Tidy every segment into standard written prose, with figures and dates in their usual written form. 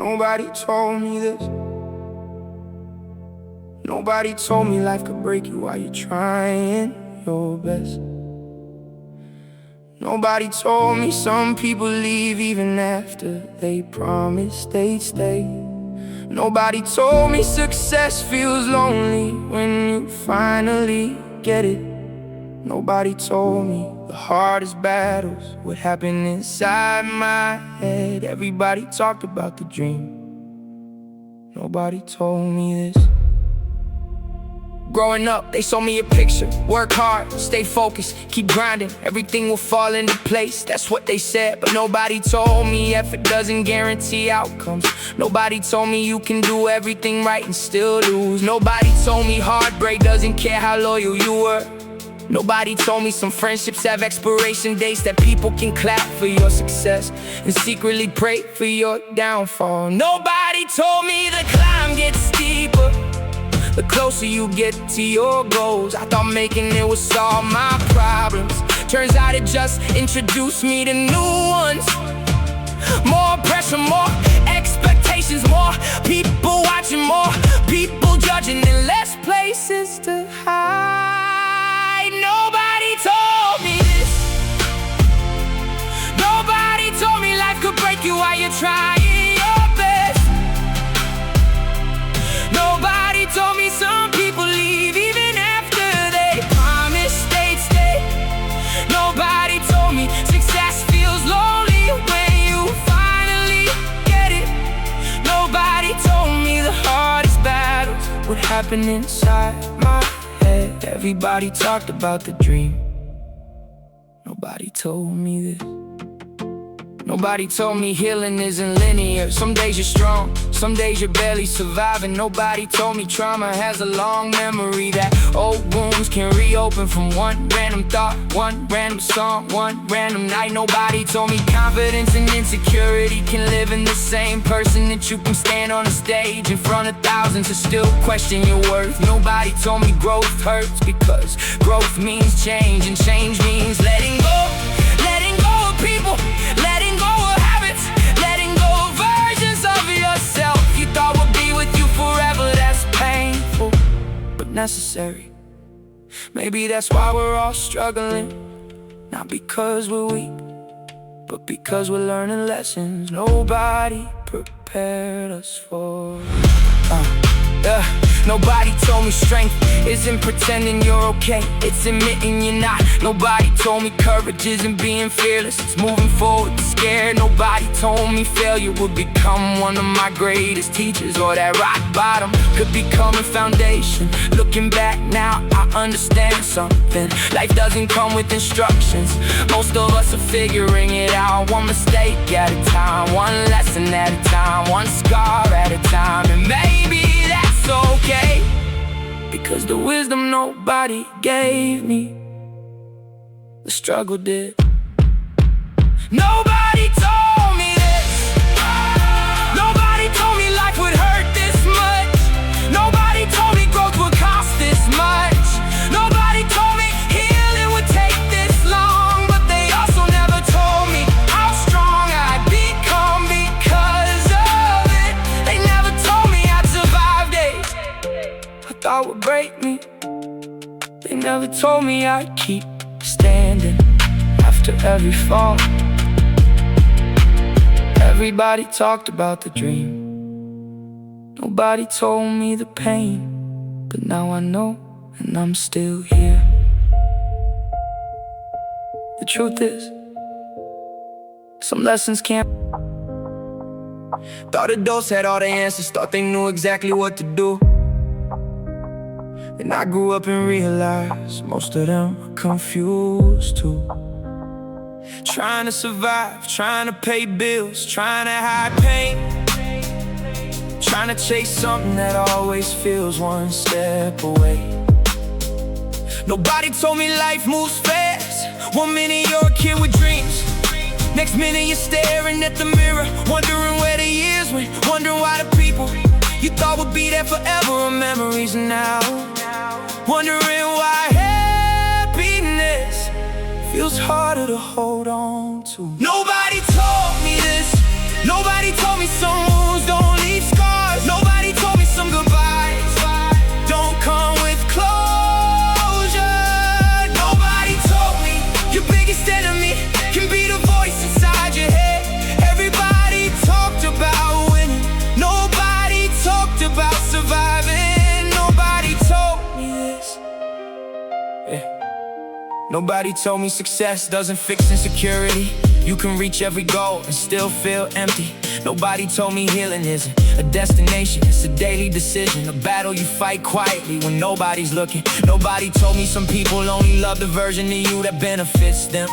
Nobody told me this. Nobody told me life could break you while you're trying your best. Nobody told me some people leave even after they promised they'd stay. Nobody told me success feels lonely when you finally get it. Nobody told me the hardest battles would happen inside my head. Everybody talked about the dream. Nobody told me this. Growing up, they showed me a picture. Work hard, stay focused, keep grinding, everything will fall into place. That's what they said, but nobody told me effort doesn't guarantee outcomes. Nobody told me you can do everything right and still lose. Nobody told me heartbreak doesn't care how loyal you were. Nobody told me some friendships have expiration dates, that people can clap for your success and secretly pray for your downfall. Nobody told me the climb gets steeper the closer you get to your goals. I thought making it would solve my problems. Turns out it just introduced me to new ones. More pressure, more expectations, more people watching, more people judging, and less places to hide. Nobody told me this. Nobody told me life could break you while you're trying your best. Nobody told me some people leave even after they promised they'd stay. Nobody told me success feels lonely when you finally get it. Nobody told me the hardest battles would happen inside my head. Everybody talked about the dream. Nobody told me this. Nobody told me healing isn't linear. Some days you're strong, some days you're barely surviving. Nobody told me trauma has a long memory, that old wounds can reopen from one random thought, one random song, one random night. Nobody told me confidence and insecurity can live in the same person, that you can stand on a stage in front of thousands and still question your worth. Nobody told me growth hurts, because growth means change, and change means letting go. Letting go of people, letting go of habits, letting go of versions of yourself you thought would be with you forever. That's painful, but necessary. Maybe that's why we're all struggling. Not because we're weak, but because we're learning lessons nobody prepared us for. Nobody told me strength isn't pretending you're okay, it's admitting you're not. Nobody told me courage isn't being fearless, it's moving forward scared. Nobody told me failure would become one of my greatest teachers, or that rock bottom could become a foundation. Looking back now, I understand something. Life doesn't come with instructions. Most of us are figuring it out, one mistake at a time, one lesson at a time, one scar at a time. And maybe that's okay, because the wisdom nobody gave me, the struggle did. Nobody told me this. Nobody told me life would hurt this much. Nobody told me growth would cost this much. Nobody told me healing would take this long. But they also never told me how strong I'd become because of it. They never told me I'd survive days I thought would break me. They never told me I'd keep standing after every fall. Everybody talked about the dream. Nobody told me the pain, but now I know, and I'm still here. The truth is, some lessons can't. Thought adults had all the answers, thought they knew exactly what to do. And I grew up and realized most of them are confused too. Trying to survive, trying to pay bills, trying to hide pain, trying to chase something that always feels one step away. Nobody told me life moves fast. One minute you're a kid with dreams, next minute you're staring at the mirror, wondering where the years went, wondering why the people you thought would be there forever are memories now. Wondering why happiness feels harder to hold on to. Nobody told me this. Nobody told me some wounds don't Nobody told me success doesn't fix insecurity. You can reach every goal and still feel empty. Nobody told me healing isn't a destination, it's a daily decision, a battle you fight quietly when nobody's looking. Nobody told me some people only love the version of you that benefits them.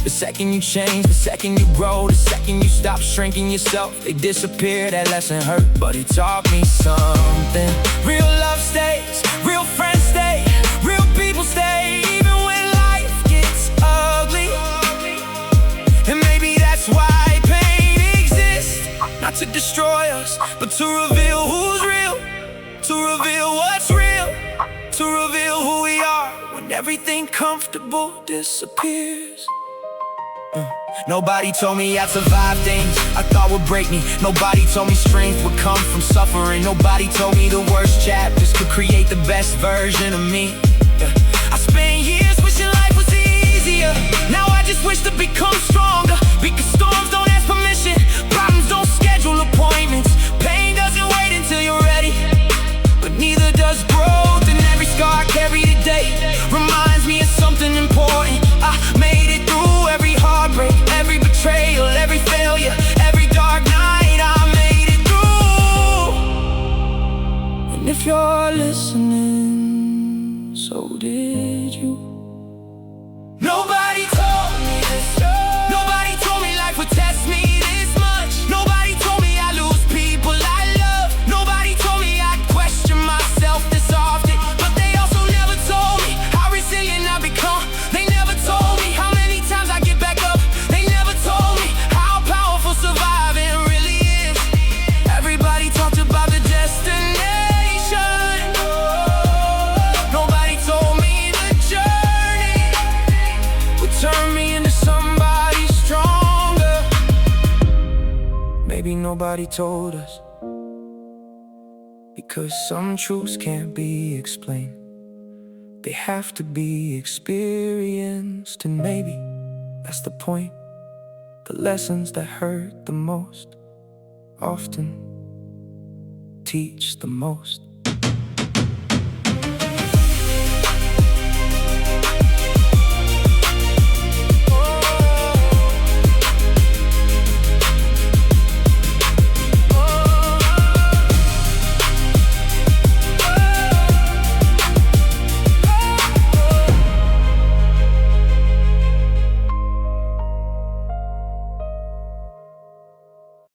The second you change, the second you grow, the second you stop shrinking yourself, they disappear. That lesson hurt, but it taught me something. Real love stays, real friends stay, real people stay, even when life gets ugly. And maybe that's why pain exists, not to destroy us, but to reveal who's real, to reveal what's real, to reveal who we are when everything comfortable disappears. Nobody told me I'd survive things I thought would break me. Nobody told me strength would come from suffering. Nobody told me the worst chapters could create the best version of me. I spent years wishing life was easier. Now I just wish to become stronger, because storms don't ask permission, problems don't schedule appointments. Pain doesn't wait until you're ready, but neither does growth. And every scar I carry today reminds me of something important. I made it through every heartbreak, every betrayal, every failure, every dark night. I made it through. And if you're listening, so did you. Nobody told me this. Nobody told me life would test me this much. Nobody told me I'd lose people I love. Nobody told me I'd question myself this often. But they also never told me how resilient I become. They never told me how many times I get back up. They never told me how powerful surviving really is. Everybody talked about the destination. Nobody told me the journey would turn me into somebody stronger. Maybe nobody told us, because some truths can't be explained, they have to be experienced. And maybe that's the point. The lessons that hurt the most often teach the most.